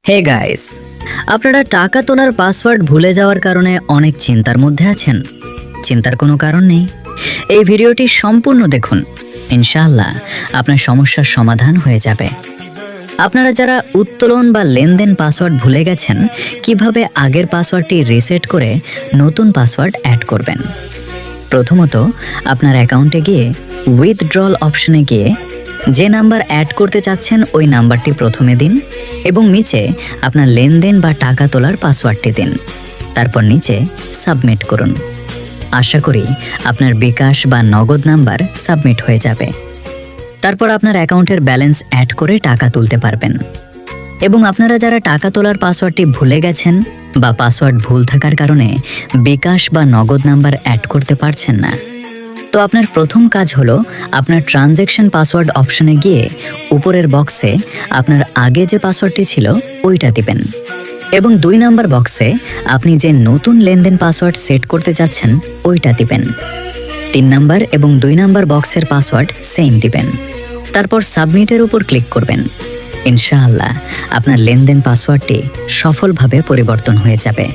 Hey guys, আপনারা টাকা তোলার পাসওয়ার্ড ভুলে যাওয়ার কারণে অনেক চিন্তার মধ্যে আছেন। চিন্তার কোনো কারণ নেই। এই ভিডিওটি সম্পূর্ণ দেখুন, ইনশাআল্লাহ আপনার সমস্যার সমাধান হয়ে যাবে। আপনারা যারা উত্তোলন বা লেনদেন পাসওয়ার্ড ভুলে গেছেন, কিভাবে আগের পাসওয়ার্ডটি রিসেট করে নতুন পাসওয়ার্ড অ্যাড করবেন। প্রথমত আপনার অ্যাকাউন্টে গিয়ে উইথড্রল অপশনে গিয়ে যে নাম্বার অ্যাড করতে চাচ্ছেন ওই নাম্বারটি প্রথমে দিন এবং নিচে আপনার লেনদেন বা টাকা তোলার পাসওয়ার্ডটি দিন। তারপর নিচে সাবমিট করুন। আশা করি আপনার বিকাশ বা নগদ নাম্বার সাবমিট হয়ে যাবে। তারপর আপনার অ্যাকাউন্টের ব্যালেন্স অ্যাড করে টাকা তুলতে পারবেন। এবং আপনারা যারা টাকা তোলার পাসওয়ার্ডটি ভুলে গেছেন বা পাসওয়ার্ড ভুল থাকার কারণে বিকাশ বা নগদ নাম্বার অ্যাড করতে পারছেন না, তো আপনার প্রথম কাজ হলো আপনার ট্রানজ্যাকশন পাসওয়ার্ড অপশনে গিয়ে উপরের বক্সে আপনার আগে যে পাসওয়ার্ডটি ছিল ওইটা দিবেন এবং 2 নাম্বার বক্সে আপনি যে নতুন লেনদেন পাসওয়ার্ড সেট করতে যাচ্ছেন ওইটা দিবেন। 3 নাম্বার এবং 2 নাম্বার বক্সের পাসওয়ার্ড সেম দিবেন। তারপর সাবমিটের উপর ক্লিক করবেন। ইনশাআল্লাহ আপনার লেনদেন পাসওয়ার্ডটি সফলভাবে পরিবর্তন হয়ে যাবে।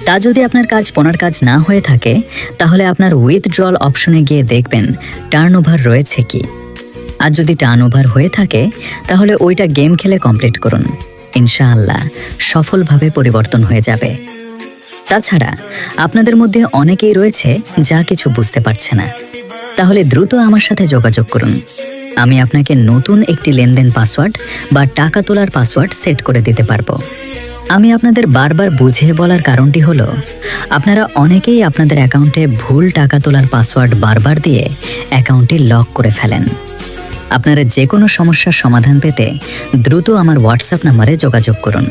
তা যদি আপনার কাজ পুনর কাজ না হয়ে থাকে, তাহলে আপনার উইথড্রল অপশনে গিয়ে দেখবেন টার্নওভার রয়েছে কি। আর যদি টার্নওভার হয়ে থাকে, তাহলে ওইটা গেম খেলে কমপ্লিট করুন। ইনশাআল্লাহ সফলভাবে পরিবর্তন হয়ে যাবে। তাছাড়া আপনাদের মধ্যে অনেকেই রয়েছে যা কিছু বুঝতে পারছে না, তাহলে দ্রুত আমার সাথে যোগাযোগ করুন। আমি আপনাকে নতুন একটি লেনদেন পাসওয়ার্ড বা টাকা তোলার পাসওয়ার্ড সেট করে দিতে পারবো। আমি আপনাদের বারবার বুঝিয়ে বলার কারণটি হলো, আপনারা অনেকেই আপনাদের অ্যাকাউন্টে ভুল টাকা তোলার পাসওয়ার্ড বারবার দিয়ে অ্যাকাউন্টটি লক করে ফেলেন। আপনারা যে কোনো সমস্যার সমাধান পেতে দ্রুত আমার হোয়াটসঅ্যাপ নম্বরে যোগাযোগ করুন।